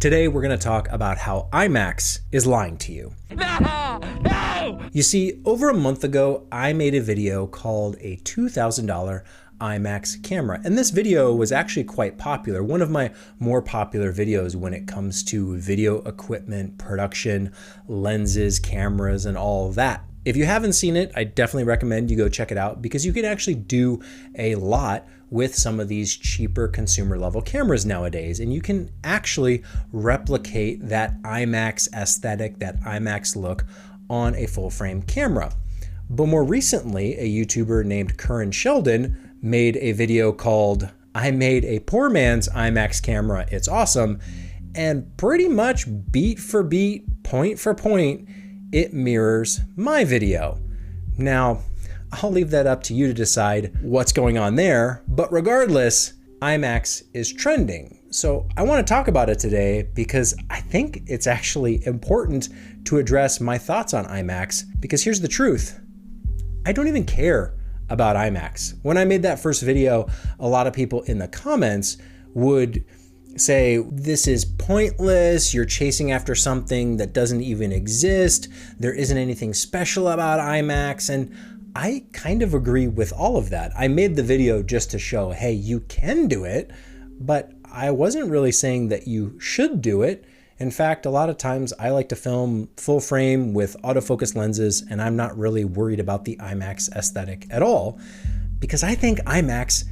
Today we're going to talk about how IMAX is lying to you. No! You see, over a month ago, I made a video called a $2,000 IMAX camera. And this video was actually quite popular, one of my more popular videos when it comes to video equipment, production, lenses, cameras, and all of that. If you haven't seen it, I definitely recommend you go check it out because you can actually do a lot with some of these cheaper consumer level cameras nowadays. And you can actually replicate that IMAX aesthetic, that IMAX look on a full frame camera. But more recently, a YouTuber named Curran Sheldon made a video called I Made a Poor Man's IMAX Camera, It's Awesome. And pretty much beat for beat, point for point, it mirrors my video. Now, I'll leave that up to you to decide what's going on there, but regardless, IMAX is trending. So I want to talk about it today because I think it's actually important to address my thoughts on IMAX, because here's the truth. I don't even care about IMAX. When I made that first video, a lot of people in the comments would say, this is pointless, you're chasing after something that doesn't even exist, there isn't anything special about IMAX, and I kind of agree with all of that. I made the video just to show, hey, you can do it, but I wasn't really saying that you should do it. In fact, a lot of times I like to film full frame with autofocus lenses, and I'm not really worried about the IMAX aesthetic at all, because I think IMAX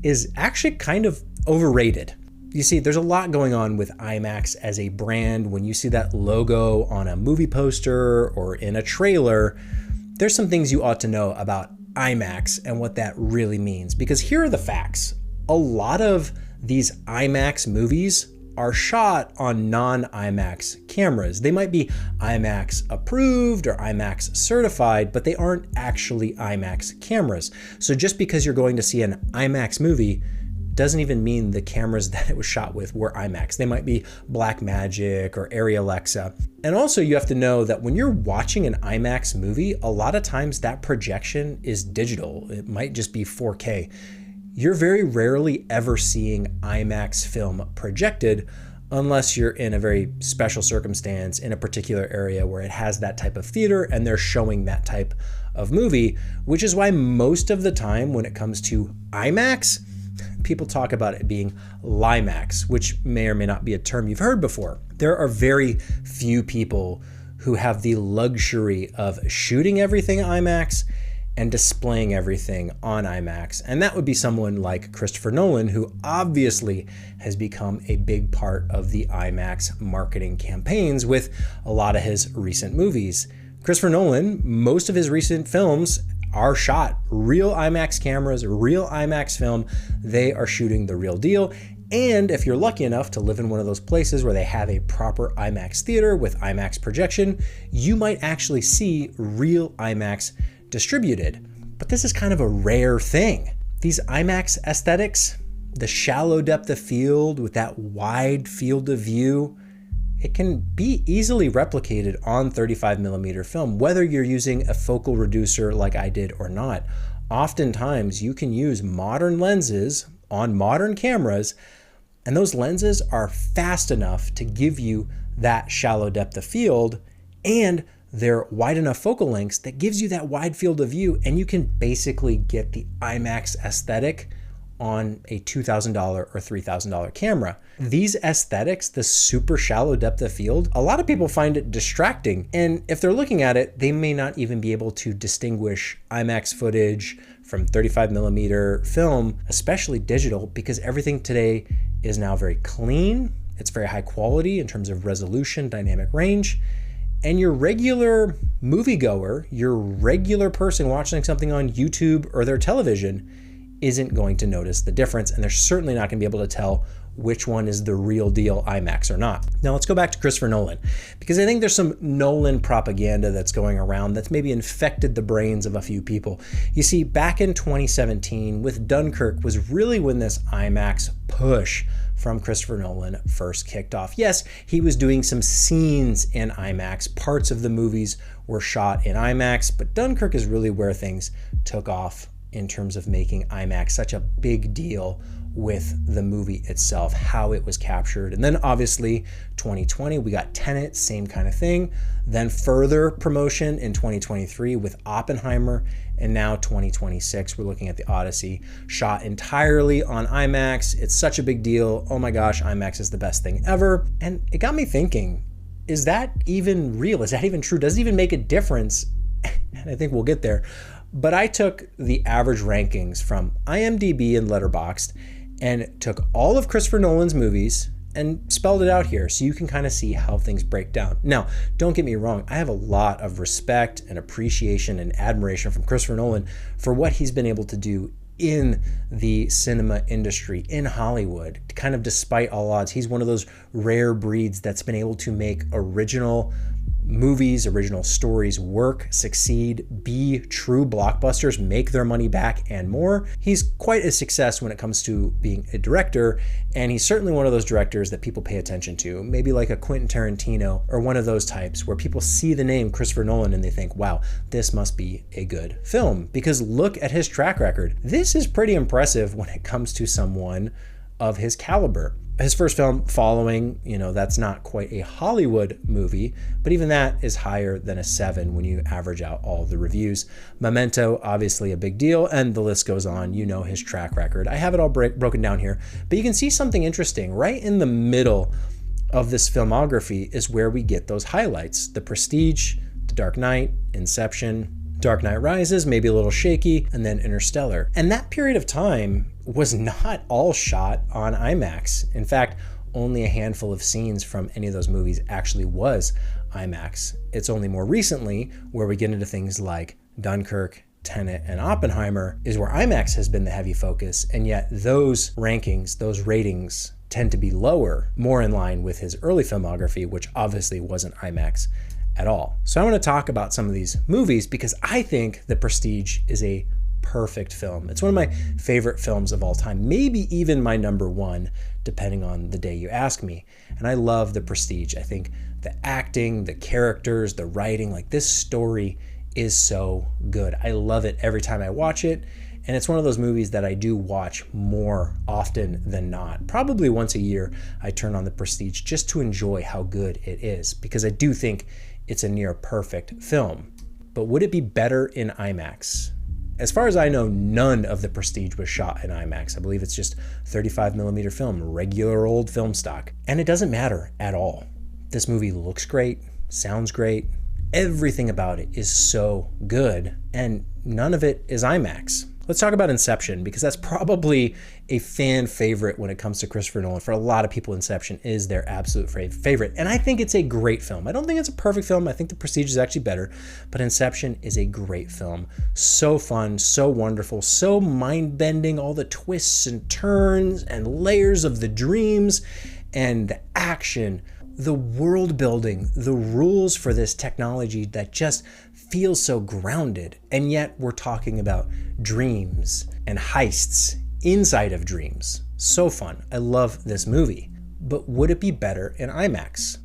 is actually kind of overrated. You see, there's a lot going on with IMAX as a brand. When you see that logo on a movie poster or in a trailer, there's some things you ought to know about IMAX and what that really means. Because here are the facts. A lot of these IMAX movies are shot on non-IMAX cameras. They might be IMAX approved or IMAX certified, but they aren't actually IMAX cameras. So just because you're going to see an IMAX movie doesn't even mean the cameras that it was shot with were IMAX. They might be Blackmagic or Arri Alexa. And also you have to know that when you're watching an IMAX movie, a lot of times that projection is digital. It might just be 4K. You're very rarely ever seeing IMAX film projected unless you're in a very special circumstance in a particular area where it has that type of theater and they're showing that type of movie, which is why most of the time when it comes to IMAX, people talk about it being LIMAX, which may or may not be a term you've heard before. There are very few people who have the luxury of shooting everything IMAX and displaying everything on IMAX. And that would be someone like Christopher Nolan, who obviously has become a big part of the IMAX marketing campaigns with a lot of his recent movies. Christopher Nolan, most of his recent films are shot real IMAX cameras, real IMAX film. They are shooting the real deal. And if you're lucky enough to live in one of those places where they have a proper IMAX theater with IMAX projection, you might actually see real IMAX distributed. But this is kind of a rare thing. These IMAX aesthetics, the shallow depth of field with that wide field of view, it can be easily replicated on 35mm film, whether you're using a focal reducer like I did or not. Oftentimes you can use modern lenses on modern cameras, and those lenses are fast enough to give you that shallow depth of field, and they're wide enough focal lengths that gives you that wide field of view, and you can basically get the IMAX aesthetic on a $2,000 or $3,000 camera. These aesthetics, the super shallow depth of field, a lot of people find it distracting. And if they're looking at it, they may not even be able to distinguish IMAX footage from 35mm film, especially digital, because everything today is now very clean. It's very high quality in terms of resolution, dynamic range. And your regular moviegoer, your regular person watching something on YouTube or their television isn't going to notice the difference, and they're certainly not going to be able to tell which one is the real deal IMAX or not. Now let's go back to Christopher Nolan, because I think there's some Nolan propaganda that's going around that's maybe infected the brains of a few people. You see, back in 2017 with Dunkirk was really when this IMAX push from Christopher Nolan first kicked off. Yes, he was doing some scenes in IMAX. Parts of the movies were shot in IMAX, but Dunkirk is really where things took off in terms of making IMAX such a big deal with the movie itself, how it was captured. And then obviously 2020, we got Tenet, same kind of thing. Then further promotion in 2023 with Oppenheimer. And now 2026, we're looking at the Odyssey, shot entirely on IMAX. It's such a big deal. Oh my gosh, IMAX is the best thing ever. And it got me thinking, is that even real? Is that even true? Does it even make a difference? And I think we'll get there. But I took the average rankings from IMDb and Letterboxd and took all of Christopher Nolan's movies and spelled it out here so you can kind of see how things break down. Now, don't get me wrong, I have a lot of respect and appreciation and admiration from Christopher Nolan for what he's been able to do in the cinema industry, in Hollywood. Kind of despite all odds, he's one of those rare breeds that's been able to make original movies, original stories work, succeed, be true blockbusters, make their money back and more. He's quite a success when it comes to being a director, and he's certainly one of those directors that people pay attention to, maybe like a Quentin Tarantino or one of those types where people see the name Christopher Nolan and they think, wow, this must be a good film, because look at his track record. This is pretty impressive when it comes to someone of his caliber. His first film, Following, that's not quite a Hollywood movie, but even that is higher than a 7 when you average out all the reviews. Memento, obviously a big deal, and the list goes on. You know his track record. I have it all broken down here, but you can see something interesting. Right in the middle of this filmography is where we get those highlights. The Prestige, The Dark Knight, Inception, Dark Knight Rises, maybe a little shaky, and then Interstellar. And that period of time was not all shot on IMAX. In fact, only a handful of scenes from any of those movies actually was IMAX. It's only more recently where we get into things like Dunkirk, Tenet, and Oppenheimer is where IMAX has been the heavy focus, and yet those rankings, those ratings tend to be lower, more in line with his early filmography, which obviously wasn't IMAX at all. So I want to talk about some of these movies because I think The Prestige is a perfect film. It's one of my favorite films of all time, maybe even my number one, depending on the day you ask me. And I love The Prestige. I think the acting, the characters, the writing, like this story is so good. I love it every time I watch it. And it's one of those movies that I do watch more often than not. Probably once a year, I turn on The Prestige just to enjoy how good it is, because I do think it's a near perfect film. But would it be better in IMAX? As far as I know, none of The Prestige was shot in IMAX. I believe it's just 35mm film, regular old film stock. And it doesn't matter at all. This movie looks great, sounds great. Everything about it is so good, and none of it is IMAX. Let's talk about Inception, because that's probably a fan favorite when it comes to Christopher Nolan. For a lot of people, Inception is their absolute favorite. And I think it's a great film. I don't think it's a perfect film. I think The Prestige is actually better, but Inception is a great film. So fun, so wonderful, so mind-bending, all the twists and turns and layers of the dreams and the action, the world building, the rules for this technology that just feels so grounded. And yet we're talking about dreams and heists inside of dreams. So fun. I love this movie. But would it be better in IMAX?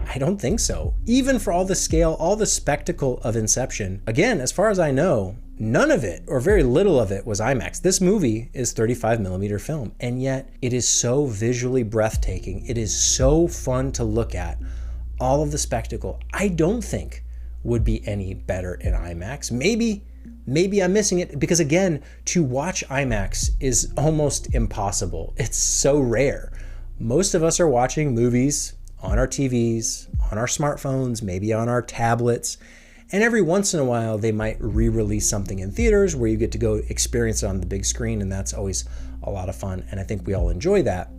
I don't think so. Even for all the scale, all the spectacle of Inception, again, as far as I know, none of it, or very little of it, was IMAX. This movie is 35mm film, and yet it is so visually breathtaking. It is so fun to look at. All of the spectacle, I don't think would be any better in IMAX. Maybe I'm missing it, because again, to watch IMAX is almost impossible. It's so rare. Most of us are watching movies on our TVs, on our smartphones, maybe on our tablets. And every once in a while, they might re-release something in theaters where you get to go experience it on the big screen, and that's always a lot of fun. And I think we all enjoy that.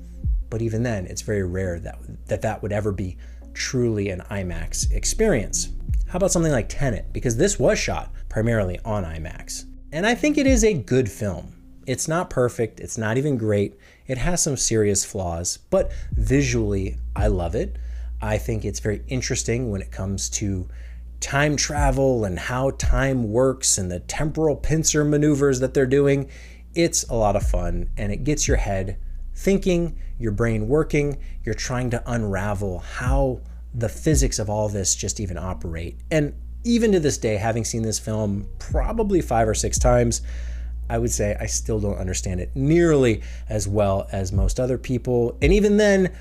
But even then, it's very rare that would ever be truly an IMAX experience. How about something like Tenet? Because this was shot primarily on IMAX. And I think it is a good film. It's not perfect, it's not even great, it has some serious flaws, but visually, I love it. I think it's very interesting when it comes to time travel and how time works and the temporal pincer maneuvers that they're doing. It's a lot of fun, and it gets your head thinking, your brain working. You're trying to unravel how the physics of all this just even operate. And even to this day, having seen this film probably 5 or 6 times, I would say I still don't understand it nearly as well as most other people. And even then,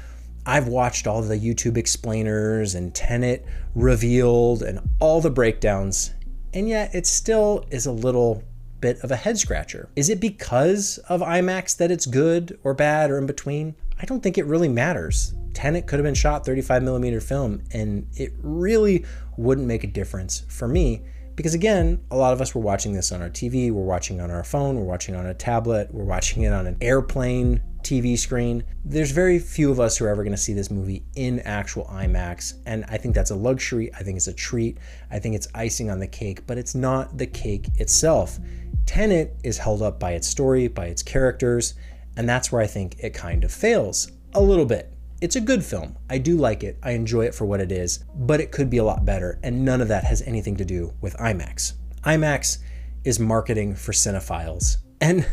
I've watched all the YouTube explainers and Tenet revealed and all the breakdowns, and yet it still is a little bit of a head scratcher. Is it because of IMAX that it's good or bad or in between? I don't think it really matters. Tenet could have been shot 35mm film, and it really wouldn't make a difference for me. Because again, a lot of us were watching this on our TV, we're watching on our phone, we're watching on a tablet, we're watching it on an airplane TV screen. There's very few of us who are ever going to see this movie in actual IMAX, and I think that's a luxury, I think it's a treat, I think it's icing on the cake, but it's not the cake itself. Tenet is held up by its story, by its characters, and that's where I think it kind of fails a little bit. It's a good film. I do like it. I enjoy it for what it is, but it could be a lot better, and none of that has anything to do with IMAX. IMAX is marketing for cinephiles, and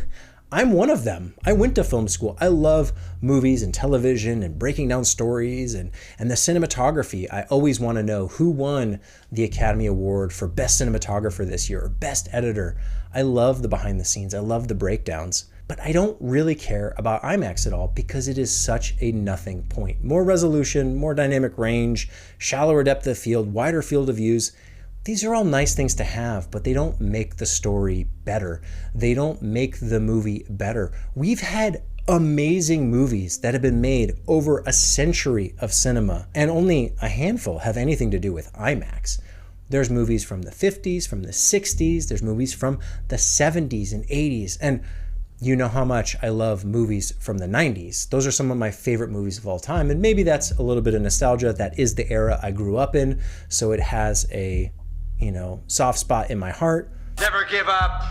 I'm one of them. I went to film school. I love movies and television and breaking down stories and the cinematography. I always want to know who won the Academy Award for Best Cinematographer this year or Best Editor. I love the behind the scenes. I love the breakdowns. But I don't really care about IMAX at all because it is such a nothing point. More resolution, more dynamic range, shallower depth of field, wider field of views. These are all nice things to have, but they don't make the story better. They don't make the movie better. We've had amazing movies that have been made over a century of cinema, and only a handful have anything to do with IMAX. There's movies from the 50s, from the 60s, there's movies from the 70s and 80s, and you know how much I love movies from the 90s. Those are some of my favorite movies of all time, and maybe that's a little bit of nostalgia. That is the era I grew up in, so it has a, soft spot in my heart. Never give up,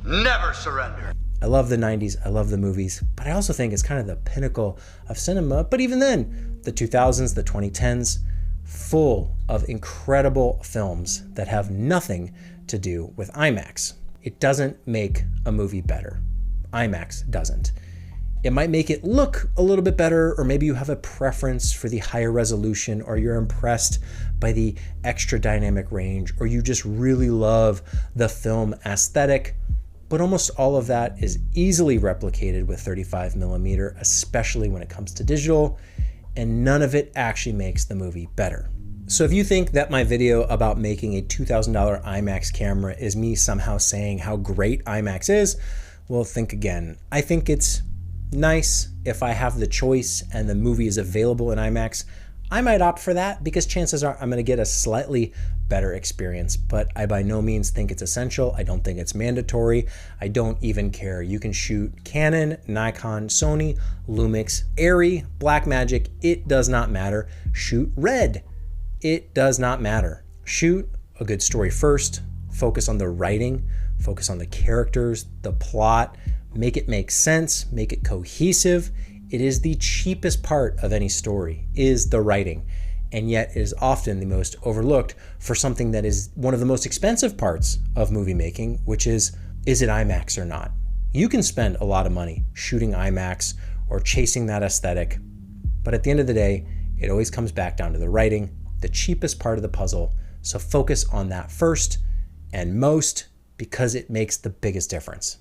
never surrender. I love the 90s, I love the movies, but I also think it's kind of the pinnacle of cinema. But even then, the 2000s, the 2010s, full of incredible films that have nothing to do with IMAX. It doesn't make a movie better. IMAX doesn't. It might make it look a little bit better, or maybe you have a preference for the higher resolution, or you're impressed by the extra dynamic range, or you just really love the film aesthetic. But almost all of that is easily replicated with 35mm, especially when it comes to digital, and none of it actually makes the movie better. So if you think that my video about making a $2,000 IMAX camera is me somehow saying how great IMAX is, well, think again. I think it's nice if I have the choice and the movie is available in IMAX. I might opt for that because chances are I'm going to get a slightly better experience, but I by no means think it's essential. I don't think it's mandatory. I don't even care. You can shoot Canon, Nikon, Sony, Lumix, Arri, Blackmagic. It does not matter. Shoot Red. It does not matter. Shoot a good story first. Focus on the writing. Focus on the characters, the plot. Make it make sense. Make it cohesive. It is the cheapest part of any story, is the writing. And yet it is often the most overlooked for something that is one of the most expensive parts of movie making, which is it IMAX or not? You can spend a lot of money shooting IMAX or chasing that aesthetic, but at the end of the day, it always comes back down to the writing, the cheapest part of the puzzle. So focus on that first and most, because it makes the biggest difference.